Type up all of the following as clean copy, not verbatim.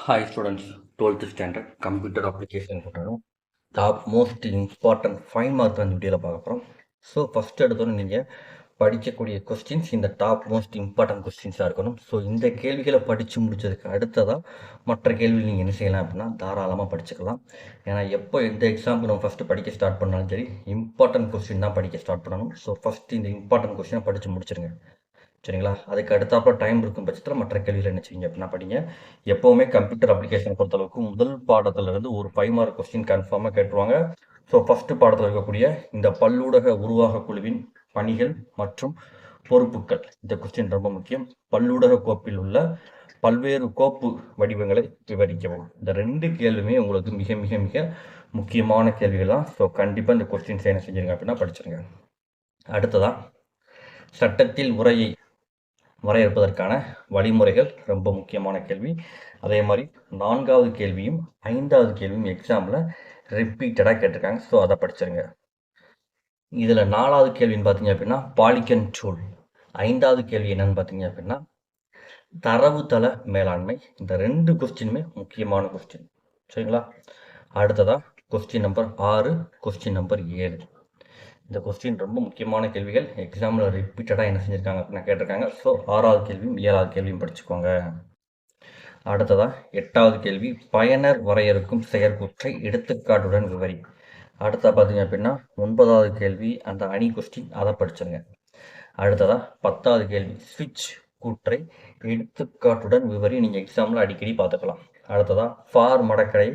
Hi students, 12th standard computer application போட்டாலும் top most important 5 mark அந்த வீடியோவில் பார்க்க போகிறோம். ஸோ ஃபஸ்ட் எடுத்தோன்னு நீங்கள் படிக்கக்கூடிய கொஸ்டின்ஸ் இந்த டாப் மோஸ்ட் இம்பார்ட்டன்ட் கொஸ்டின்ஸாக இருக்கணும். ஸோ இந்த கேள்விகளை படித்து முடிச்சதுக்கு அடுத்ததாக மற்ற கேள்வி நீங்கள் என்ன செய்யலாம் அப்படின்னா தாராளமாக படிச்சுக்கலாம். ஏன்னா எப்போ எந்த எக்ஸாமுக்கு நம்ம ஃபஸ்ட்டு படிக்க ஸ்டார்ட் பண்ணாலும் சரி இம்பார்ட்டன்ட் கொஸ்டின் தான் படிக்க ஸ்டார்ட் பண்ணணும். ஸோ ஃபஸ்ட்டு இந்த இம்பார்ட்டன்ட் கொஸ்டினை படித்து முடிச்சிருங்க. சரிங்களா? அதுக்கு அடுத்தாப்புல டைம் இருக்கும் பட்சத்தில் மற்ற கேள்வியில் என்ன செய்யுங்க அப்படின்னா படிங்க. எப்போவுமே கம்ப்யூட்டர் அப்ளிகேஷன் பொறுத்தளவுக்கு முதல் பாடத்திலிருந்து ஒரு 5 மார்க் கொஸ்டின் கன்ஃபார்மாக கேட்டுருவாங்க. ஸோ ஃபஸ்ட்டு பாடத்தில் இருக்கக்கூடிய இந்த பல்லூடக உருவாக குழுவின் பணிகள் மற்றும் பொறுப்புகள், இந்த கொஸ்டின் ரொம்ப முக்கியம். பல்லூடக கோப்பில் உள்ள பல்வேறு கோப்பு வடிவங்களை விவரிக்கவும். இந்த 2 கேள்வியுமே உங்களுக்கு மிக மிக மிக முக்கியமான கேள்விகள் தான். ஸோ கண்டிப்பாக இந்த கொஸ்டின்ஸ் என்ன செஞ்சுருங்க அப்படின்னா படிச்சிருங்க. அடுத்ததான் சட்டத்தில் உரையை வரையறுப்பதற்கான வழிமுறைகள் ரொம்ப முக்கியமான கேள்வி. அதே மாதிரி 4வது கேள்வியும் 5வது கேள்வியும் எக்ஸாமில் ரிப்பீட்டடாக கேட்டிருக்காங்க. ஸோ அதை படிச்சிருங்க. இதில் 4வது கேள்வின்னு பார்த்தீங்க அப்படின்னா பாலிகன் டூல். 5வது கேள்வி என்னன்னு பார்த்தீங்க அப்படின்னா தரவுத்தள மேலாண்மை. இந்த 2 கொஸ்டினுமே முக்கியமான கொஸ்டின். சரிங்களா? அடுத்ததாக கொஸ்டின் நம்பர் 6, கொஸ்டின் நம்பர் 7. இந்த கொஸ்டின் ரொம்ப முக்கியமான கேள்விகள். எக்ஸாமில் ரிப்பீட்டடாக என்ன செஞ்சுருக்காங்க அப்படின்னா கேட்டிருக்காங்க. ஸோ 6வது கேள்வியும் 7வது கேள்வியும் படிச்சுக்கோங்க. அடுத்ததாக 8வது கேள்வி பயனர் வரையறுக்கும் செயற்கூற்றை எடுத்துக்காட்டுடன் விவரி. அடுத்ததாக பார்த்தீங்க அப்படின்னா 9வது கேள்வி அந்த அணி கொஸ்டின், அதை படிச்சிருங்க. அடுத்ததாக 10வது கேள்வி ஸ்விட்ச் கூற்றை எடுத்துக்காட்டுடன் விவரி. நீங்கள் எக்ஸாமில் அடிக்கடி பார்த்துக்கலாம். அடுத்ததாக ஃபார் மடக்கடை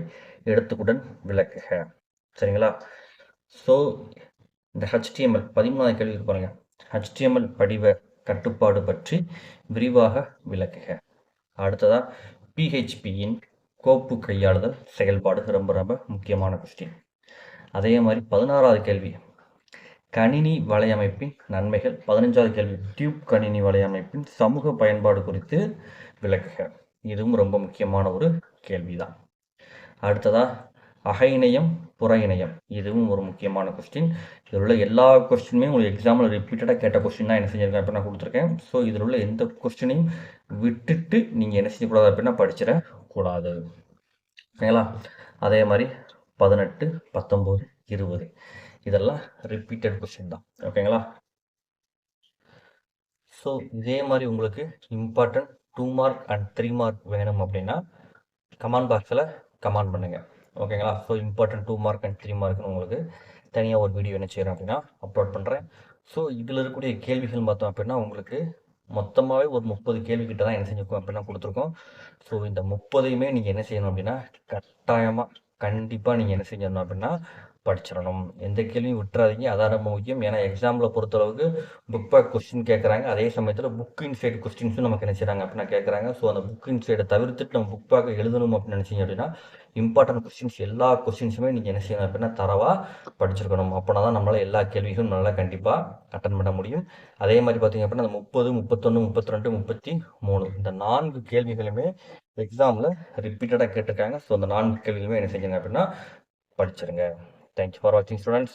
எடுத்துக்குடன் விளக்குக. சரிங்களா? ஸோ இந்த HTML 13வது கேள்வி பாருங்க. HTML படிவ கட்டுப்பாடு பற்றி விரிவாக விளக்குக. அடுத்ததாக PHPயின் கோப்பு கையாளுதல் செயல்பாடு ரொம்ப ரொம்ப முக்கியமான கொஸ்டின். அதே மாதிரி 16வது கேள்வி கணினி வலையமைப்பின் நன்மைகள். 15வது கேள்வி டியூப் கணினி வலையமைப்பின் சமூக பயன்பாடு குறித்து விளக்குக. இதுவும் ரொம்ப முக்கியமான ஒரு கேள்விதான். அடுத்ததாக அக இணையம் புற இணையம், இதுவும் ஒரு முக்கியமான கொஸ்டின். இதில் உள்ள எல்லா கொஸ்டினுமே உங்களுக்கு எக்ஸாமில் ரிப்பீட்டடாக கேட்ட கொஸ்டின் தான் என்ன செஞ்சிருக்கேன் அப்படின்னா கொடுத்துருக்கேன். ஸோ இதில் உள்ள எந்த கொஸ்டினையும் விட்டுட்டு நீங்கள் என்ன செய்யக்கூடாது அப்படின்னா படிச்சிடக்கூடாது. ஓகேங்களா? அதே மாதிரி 18, 19, 20 இதெல்லாம் ரிப்பீட்டட் கொஸ்டின் தான். ஓகேங்களா? ஸோ இதே மாதிரி உங்களுக்கு இம்பார்ட்டன்ட் 2 மார்க் அண்ட் 3 மார்க் வேணும் அப்படின்னா கமெண்ட் பாக்ஸில் கமெண்ட் பண்ணுங்கள். ஓகேங்களா? ஸோ இம்பார்ட்டன்ட் 2 மார்க் அண்ட் 3 மார்க்னு உங்களுக்கு தனியாக ஒரு வீடியோ என்ன செய்கிறேன் அப்படின்னா அப்லோட் பண்ணுறேன். ஸோ இதில் இருக்கக்கூடிய கேள்விகள் பார்த்தோம் அப்படின்னா உங்களுக்கு மொத்தமாகவே ஒரு 30 கேள்விக்கிட்ட தான் என்ன செஞ்சுருக்கோம் அப்படின்னா கொடுத்துருக்கோம். ஸோ இந்த 30ஐயுமே நீங்கள் என்ன செய்யணும் அப்படின்னா கட்டாயமாக கண்டிப்பாக நீங்கள் என்ன செஞ்சிடணும் அப்படின்னா படிச்சிடணும். எந்த கேள்வியும் விட்டுறாதீங்க. அதான் ரொம்ப முக்கியம். ஏன்னா எக்ஸாமில் பொறுத்தளவுக்கு புக் பேக் கொஸ்டின் கேட்குறாங்க. அதே சமயத்தில் புக் இன்சைடு கொஸ்டின்ஸும் நமக்கு என்ன செய்கிறாங்க அப்படின்னா கேட்குறாங்க. ஸோ அந்த புக் இன்சைடை தவிர்த்துட்டு நம்ம புக் பேக்கை எழுதணும் அப்படின்னு நினச்சிங்க அப்படின்னா இம்பார்ட்டன்ட் கொஸ்டின்ஸ் எல்லா கொஸ்டின்ஸுமே நீங்கள் என்ன செய்யணும் அப்படின்னா தரவாக படிச்சிருக்கணும். அப்படின்னா தான் நம்மளால் எல்லா கேள்விகளும் நல்லா கண்டிப்பாக அட்டன் பண்ண முடியும். அதே மாதிரி பார்த்தீங்க அப்படின்னா அந்த 30, 31, 32, 33 இந்த 4 கேள்விகளுமே எக்ஸாமில் ரிப்பீட்டடாக கேட்டிருக்காங்க. ஸோ அந்த 4 கேள்விகளுமே என்ன செஞ்சுங்க அப்படின்னா படிச்சிருங்க. Thank you for watching, students.